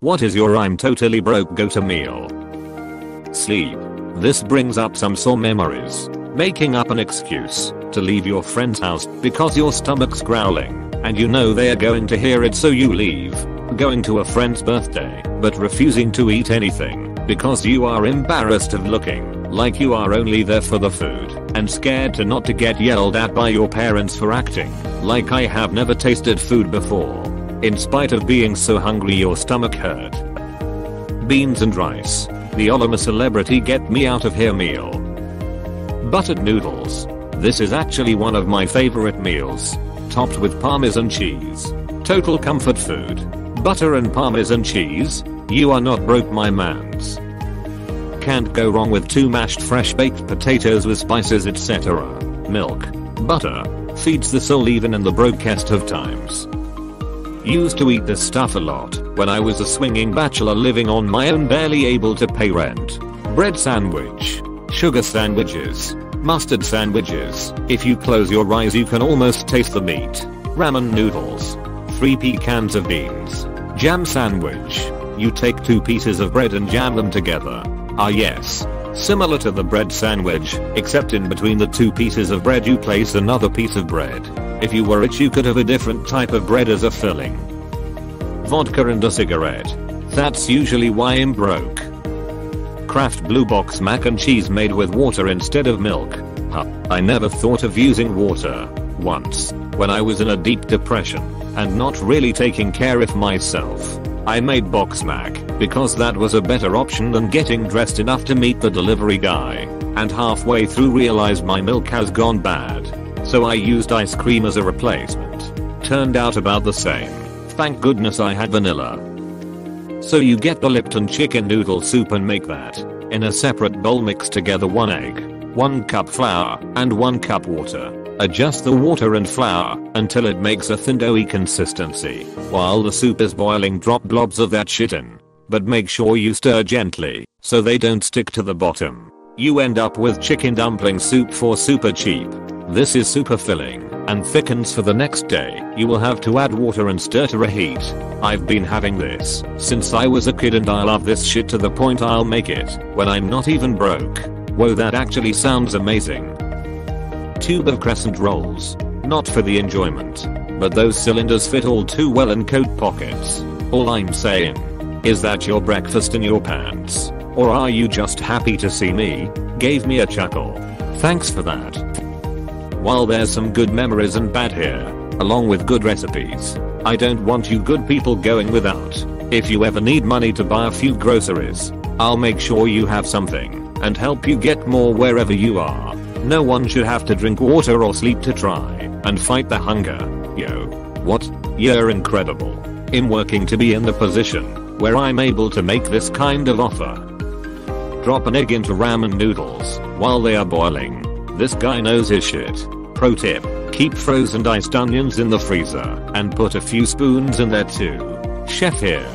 What is your I'm totally broke go-to meal? Sleep. This brings up some sore memories. Making up an excuse to leave your friend's house because your stomach's growling and you know they are going to hear it, so you leave. Going to a friend's birthday but refusing to eat anything because you are embarrassed of looking like you are only there for the food and scared to not to get yelled at by your parents for acting like I have never tasted food before. In spite of being so hungry your stomach hurt. Beans and rice. The I'm a celebrity get me out of here meal. Buttered noodles. This is actually one of my favorite meals. Topped with parmesan cheese. Total comfort food. Butter and parmesan cheese. You are not broke my mans. Can't go wrong with 2 mashed fresh baked potatoes with spices etc. Milk. Butter. Feeds the soul even in the brokest of times. Used to eat this stuff a lot when I was a swinging bachelor living on my own, barely able to pay rent. Bread sandwich. Sugar sandwiches. Mustard sandwiches. If you close your eyes you can almost taste the meat. Ramen noodles. 3 pecans of beans. Jam sandwich. You take 2 pieces of bread and jam them together. Ah yes. Similar to the bread sandwich, except in between the 2 pieces of bread you place another piece of bread. If you were rich you could have a different type of bread as a filling. Vodka and a cigarette. That's usually why I'm broke. Kraft Blue Box mac and cheese made with water instead of milk. Huh, I never thought of using water. Once, when I was in a deep depression and not really taking care of myself, I made box mac because that was a better option than getting dressed enough to meet the delivery guy, and halfway through realized my milk has gone bad. So I used ice cream as a replacement. Turned out about the same. Thank goodness I had vanilla. So you get the Lipton chicken noodle soup and make that. In a separate bowl mix together 1 egg, 1 cup flour, and 1 cup water. Adjust the water and flour until it makes a thin doughy consistency. While the soup is boiling drop blobs of that shit in. But make sure you stir gently so they don't stick to the bottom. You end up with chicken dumpling soup for super cheap. This is super filling and thickens for the next day. You will have to add water and stir to reheat. I've been having this since I was a kid and I love this shit to the point I'll make it when I'm not even broke. Whoa, that actually sounds amazing. Tube of crescent rolls. Not for the enjoyment, but those cylinders fit all too well in coat pockets. All I'm saying is that your breakfast in your pants. Or are you just happy to see me? Gave me a chuckle. Thanks for that. While there's some good memories and bad here, along with good recipes, I don't want you good people going without. If you ever need money to buy a few groceries, I'll make sure you have something and help you get more wherever you are. No one should have to drink water or sleep to try and fight the hunger. Yo. What? You're incredible. I'm working to be in the position where I'm able to make this kind of offer. Drop an egg into ramen noodles while they are boiling. This guy knows his shit. Pro tip, keep frozen diced onions in the freezer and put a few spoons in there too. Chef here.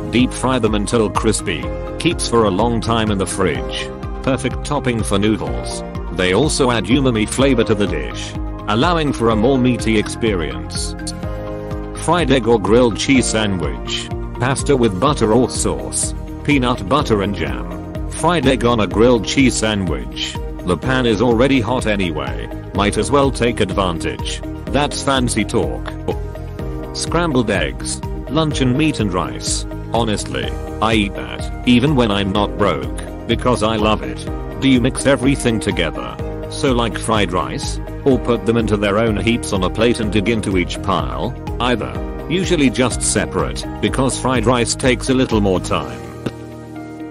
Deep fry them until crispy. Keeps for a long time in the fridge. Perfect topping for noodles. They also add umami flavor to the dish, allowing for a more meaty experience. Fried egg or grilled cheese sandwich. Pasta with butter or sauce. Peanut butter and jam. Fried egg on a grilled cheese sandwich. The pan is already hot anyway. Might as well take advantage. That's fancy talk. Scrambled eggs. Luncheon meat and rice. Honestly, I eat that even when I'm not broke because I love it. Do you mix everything together? So like fried rice? Or put them into their own heaps on a plate and dig into each pile? Either. Usually just separate because fried rice takes a little more time.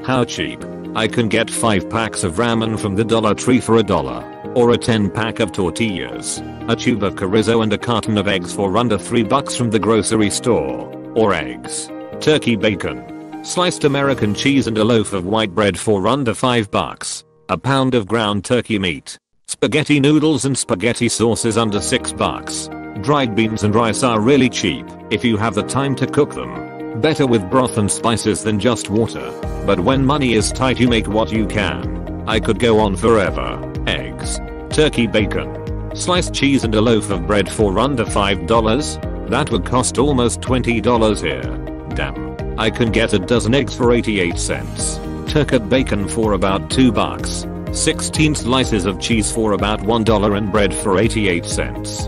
How cheap? I can get 5 packs of ramen from the Dollar Tree for $1. Or a 10 pack of tortillas. A tube of chorizo and a carton of eggs for under $3 from the grocery store. Or eggs. Turkey bacon. Sliced American cheese and a loaf of white bread for under $5. A pound of ground turkey meat. Spaghetti noodles and spaghetti sauces under $6. Dried beans and rice are really cheap if you have the time to cook them. Better with broth and spices than just water. But when money is tight you make what you can. I could go on forever. Eggs. Turkey bacon. Sliced cheese and a loaf of bread for under $5. That would cost almost $20 here. Damn. I can get a dozen eggs for 88 cents. Turkey bacon for about $2. 16 slices of cheese for about $1 and bread for 88 cents.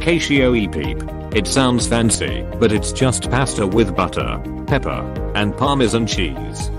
Casio e-peep. It sounds fancy, but it's just pasta with butter, pepper, and Parmesan cheese.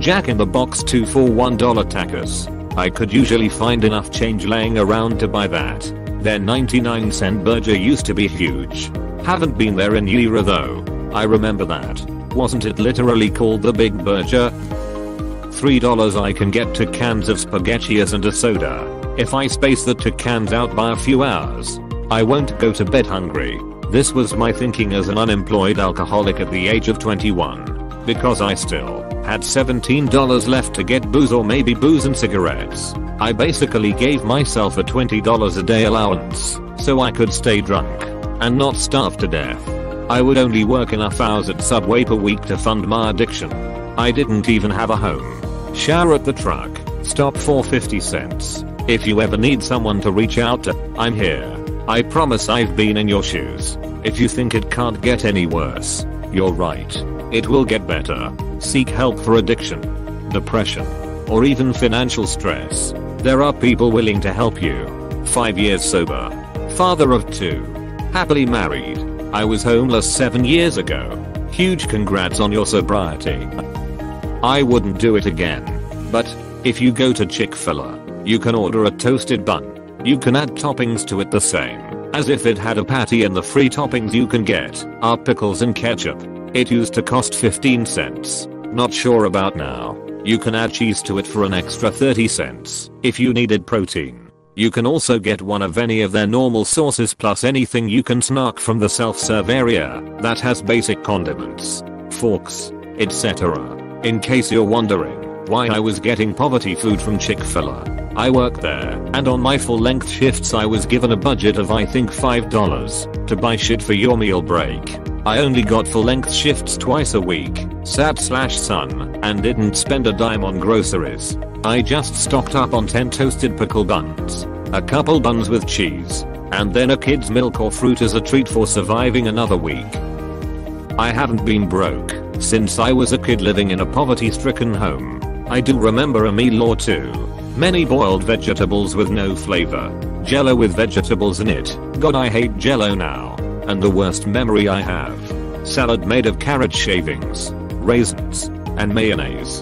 Jack in the Box 2 for $1 tacos. I could usually find enough change laying around to buy that. Their 99-cent burger used to be huge. Haven't been there in year though. I remember that. Wasn't it literally called the Big Burger? $3 I can get 2 cans of spaghettios and a soda. If I space the 2 cans out by a few hours, I won't go to bed hungry. This was my thinking as an unemployed alcoholic at the age of 21. Because I still had $17 left to get booze or maybe booze and cigarettes. I basically gave myself a $20 a day allowance so I could stay drunk and not starve to death. I would only work enough hours at Subway per week to fund my addiction. I didn't even have a home. Shower at the truck stop for 50 cents. If you ever need someone to reach out to, I'm here. I promise I've been in your shoes. If you think it can't get any worse, you're right. It will get better. Seek help for addiction, depression, or even financial stress. There are people willing to help you. 5 years sober. Father of 2. Happily married. I was homeless 7 years ago. Huge congrats on your sobriety. I wouldn't do it again. But if you go to Chick-fil-A, you can order a toasted bun. You can add toppings to it the same as if it had a patty, and the free toppings you can get are pickles and ketchup. It used to cost 15 cents. Not sure about now. You can add cheese to it for an extra 30 cents if you needed protein. You can also get one of any of their normal sauces plus anything you can snark from the self-serve area that has basic condiments, forks, etc. In case you're wondering why I was getting poverty food from Chick-fil-A, I work there, and on my full-length shifts I was given a budget of I think $5 to buy shit for your meal break. I only got full-length shifts twice a week, sad/son, and didn't spend a dime on groceries. I just stocked up on 10 toasted pickle buns, a couple buns with cheese, and then a kid's milk or fruit as a treat for surviving another week. I haven't been broke since I was a kid living in a poverty-stricken home. I do remember a meal or two. Many boiled vegetables with no flavor. Jello with vegetables in it. God, I hate Jello now. And the worst memory I have. Salad made of carrot shavings, raisins, and mayonnaise.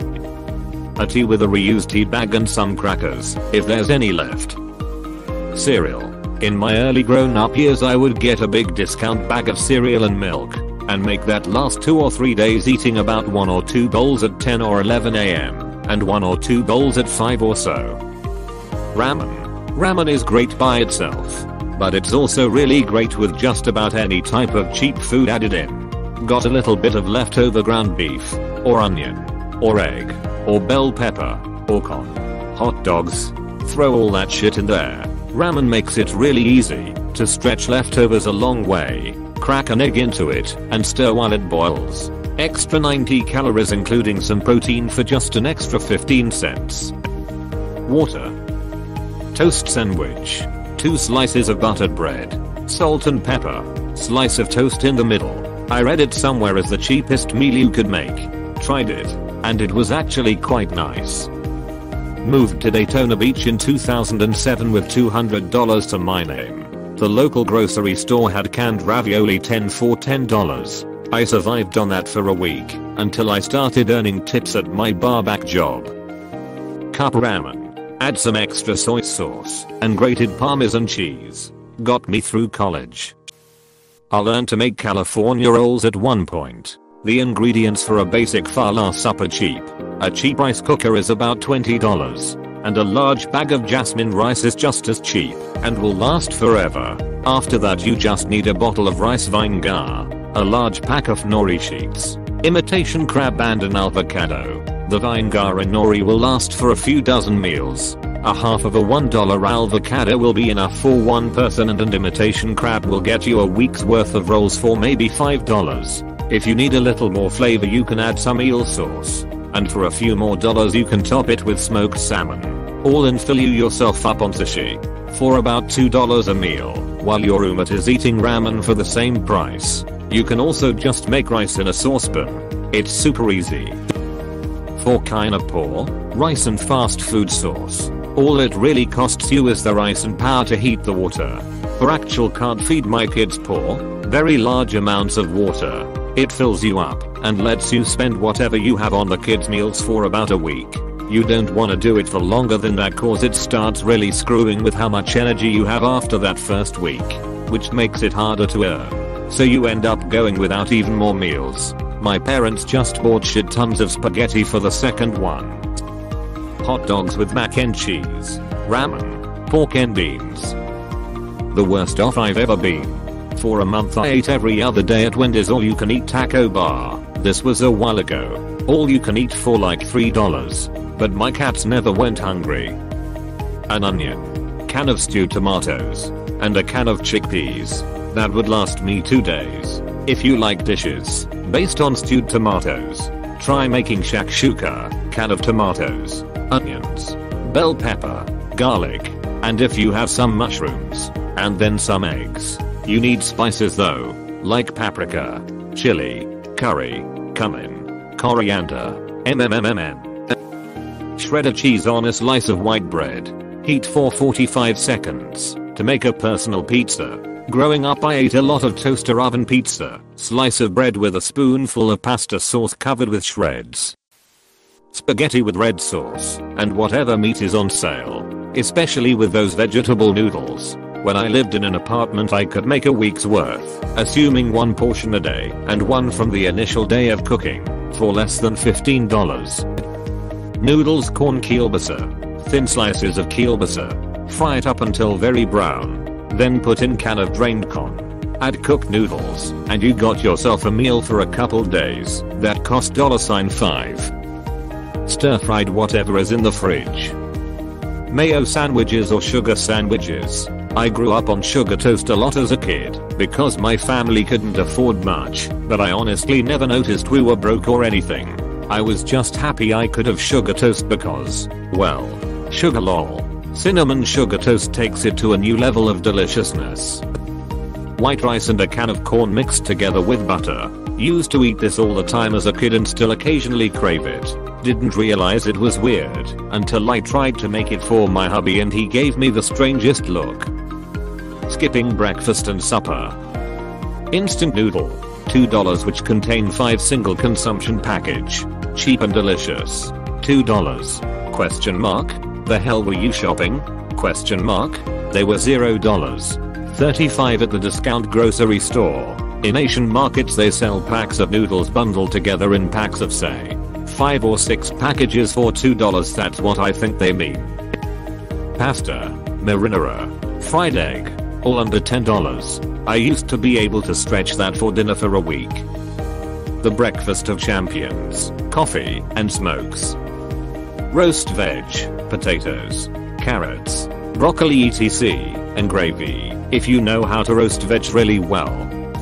A tea with a reused tea bag and some crackers, if there's any left. Cereal. In my early grown-up years I would get a big discount bag of cereal and milk, and make that last 2 or 3 days, eating about 1 or 2 bowls at 10 or 11 am. And 1 or 2 bowls at 5 or so. Ramen. Ramen is great by itself, but it's also really great with just about any type of cheap food added in. Got a little bit of leftover ground beef, or onion, or egg, or bell pepper, or corn, hot dogs. Throw all that shit in there. Ramen makes it really easy to stretch leftovers a long way. Crack an egg into it and stir while it boils. Extra 90 calories including some protein for just an extra 15 cents. Water. Toast sandwich. 2 slices of buttered bread. Salt and pepper. Slice of toast in the middle. I read it somewhere as the cheapest meal you could make. Tried it, and it was actually quite nice. Moved to Daytona Beach in 2007 with $200 to my name. The local grocery store had canned ravioli 10 for $10. I survived on that for a week until I started earning tips at my barback job. Cup ramen. Add some extra soy sauce and grated Parmesan cheese. Got me through college. I learned to make California rolls at one point. The ingredients for a basic pho are super cheap. A cheap rice cooker is about $20, and a large bag of jasmine rice is just as cheap and will last forever. After that you just need a bottle of rice vinegar, a large pack of nori sheets, imitation crab, and an avocado. The vinegar and nori will last for a few dozen meals. A half of a $1 avocado will be enough for one person, and an imitation crab will get you a week's worth of rolls for maybe $5. If you need a little more flavor you can add some eel sauce, and for a few more dollars you can top it with smoked salmon. All in fill you yourself up on sushi for about $2 a meal, while your roommate is eating ramen for the same price. You can also just make rice in a saucepan. It's super easy. For kinda poor, rice and fast food sauce. All it really costs you is the rice and power to heat the water. For actual can't feed my kids poor, very large amounts of water. It fills you up and lets you spend whatever you have on the kids' meals for about a week. You don't want to do it for longer than that cause it starts really screwing with how much energy you have after that first week, which makes it harder to earn. So you end up going without even more meals. My parents just bought shit tons of spaghetti for the second one. Hot dogs with mac and cheese, ramen, pork and beans. The worst off I've ever been. For a month I ate every other day at Wendy's all you can eat taco bar. This was a while ago. All you can eat for like $3. But my cats never went hungry. An onion, can of stewed tomatoes, and a can of chickpeas. That would last me 2 days. If you like dishes based on stewed tomatoes, try making shakshuka, can of tomatoes, onions, bell pepper, garlic, and if you have some mushrooms, and then some eggs. You need spices though, like paprika, chili, curry, cumin, coriander, mmmmm. Shredded cheese on a slice of white bread. Heat for 45 seconds to make a personal pizza. Growing up I ate a lot of toaster oven pizza. Slice of bread with a spoonful of pasta sauce covered with shreds. Spaghetti with red sauce and whatever meat is on sale. Especially with those vegetable noodles. When I lived in an apartment I could make a week's worth, assuming one portion a day and one from the initial day of cooking, for less than $15. Noodles corn kielbasa. Thin slices of kielbasa. Fry it up until very brown. Then put in can of drained con. Add cooked noodles and you got yourself a meal for a couple days that cost $5. Stir fried whatever is in the fridge. Mayo sandwiches or sugar sandwiches. I grew up on sugar toast a lot as a kid because my family couldn't afford much, but I honestly never noticed we were broke or anything. I was just happy I could have sugar toast because, well, sugar lol. Cinnamon sugar toast takes it to a new level of deliciousness. White rice and a can of corn mixed together with butter. Used to eat this all the time as a kid and still occasionally crave it. Didn't realize it was weird until I tried to make it for my hubby and he gave me the strangest look. Skipping breakfast and supper. Instant noodle. $2 which contain 5 single consumption package. Cheap and delicious. $2. Question mark. The hell were you shopping? Question mark. They were $0. 35 at the discount grocery store. In Asian markets they sell packs of noodles bundled together in packs of say 5 or 6 packages for $2. That's what I think they mean. Pasta, marinara, fried egg, all under $10. I used to be able to stretch that for dinner for a week. The breakfast of champions, coffee and smokes. Roast veg, potatoes, carrots, broccoli etc. and gravy. If you know how to roast veg really well,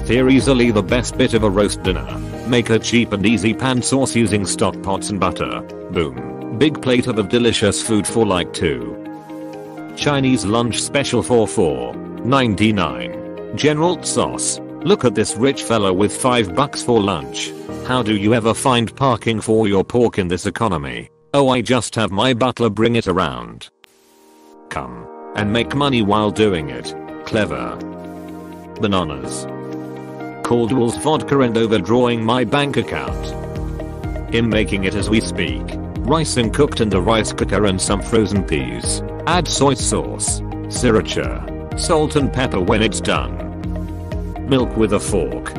they're easily the best bit of a roast dinner. Make a cheap and easy pan sauce using stock pots and butter. Boom. Big plate of delicious food for like $2. Chinese lunch special for $4.99. General sauce. Look at this rich fella with $5 for lunch. How do you ever find parking for your pork in this economy? Oh, I just have my butler bring it around. Come and make money while doing it. Clever. Bananas. Caldwell's vodka and overdrawing my bank account. I'm making it as we speak. Rice in cooked in the rice cooker and some frozen peas. Add soy sauce, sriracha, salt and pepper when it's done. Milk with a fork.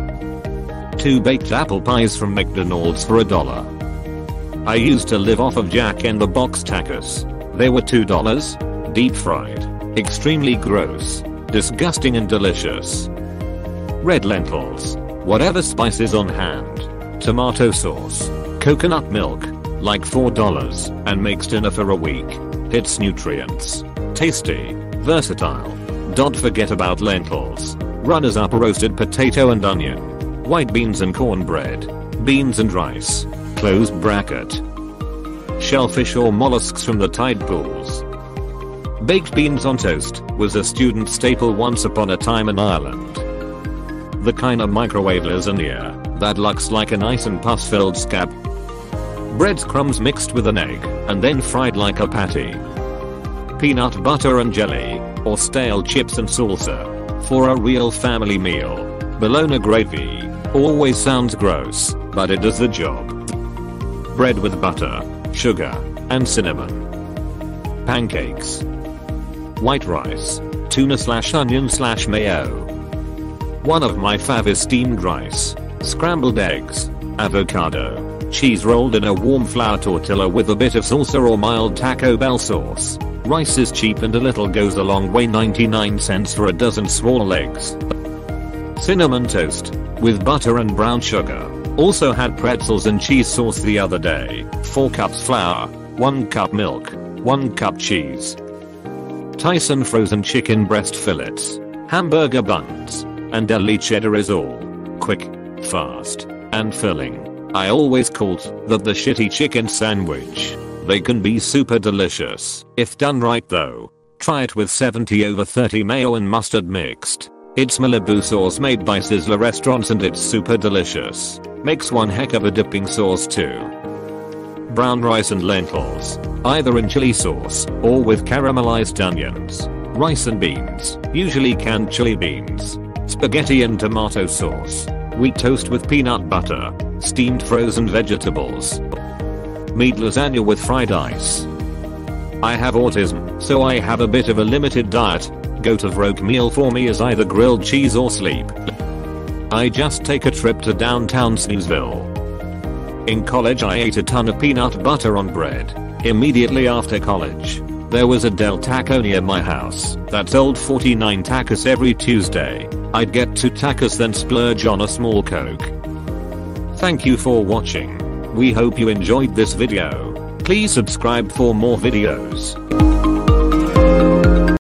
2 baked apple pies from McDonald's for $1. I used to live off of Jack in the Box tacos. They were $2. Deep fried. Extremely gross. Disgusting and delicious. Red lentils. Whatever spices on hand. Tomato sauce. Coconut milk. Like $4 and makes dinner for a week. Hits nutrients. Tasty. Versatile. Don't forget about lentils. Runners up roasted potato and onion. White beans and cornbread. Beans and rice. Close bracket. Shellfish or mollusks from the tide pools. Baked beans on toast was a student staple once upon a time in Ireland. The kinda microwave lasagna that looks like a nice and pus-filled scab. Breadcrumbs mixed with an egg and then fried like a patty. Peanut butter and jelly or stale chips and salsa for a real family meal. Bologna gravy always sounds gross, but it does the job. Bread with butter, sugar, and cinnamon. Pancakes. White rice, tuna/onion/mayo. One of my fav is steamed rice, scrambled eggs, avocado, cheese rolled in a warm flour tortilla with a bit of salsa or mild Taco Bell sauce. Rice is cheap and a little goes a long way, 99 cents for a dozen small eggs. Cinnamon toast with butter and brown sugar. Also had pretzels and cheese sauce the other day. 4 cups flour, 1 cup milk, 1 cup cheese. Tyson frozen chicken breast fillets, hamburger buns, and deli cheddar is all quick, fast, and filling. I always called that the shitty chicken sandwich. They can be super delicious if done right though. Try it with 70/30 mayo and mustard mixed. It's Malibu sauce made by Sizzler restaurants and it's super delicious. Makes one heck of a dipping sauce too. Brown rice and lentils, either in chili sauce or with caramelized onions. Rice and beans, usually canned chili beans. Spaghetti and tomato sauce. Wheat toast with peanut butter. Steamed frozen vegetables. Meat lasagna with fried ice. I have autism, so I have a bit of a limited diet. Go-to meal for me is either grilled cheese or sleep. I just take a trip to downtown Sneezeville. In college I ate a ton of peanut butter on bread. Immediately after college, there was a Del Taco near my house that sold 49 tacos every Tuesday. I'd get 2 tacos then splurge on a small Coke. Thank you for watching. We hope you enjoyed this video. Please subscribe for more videos.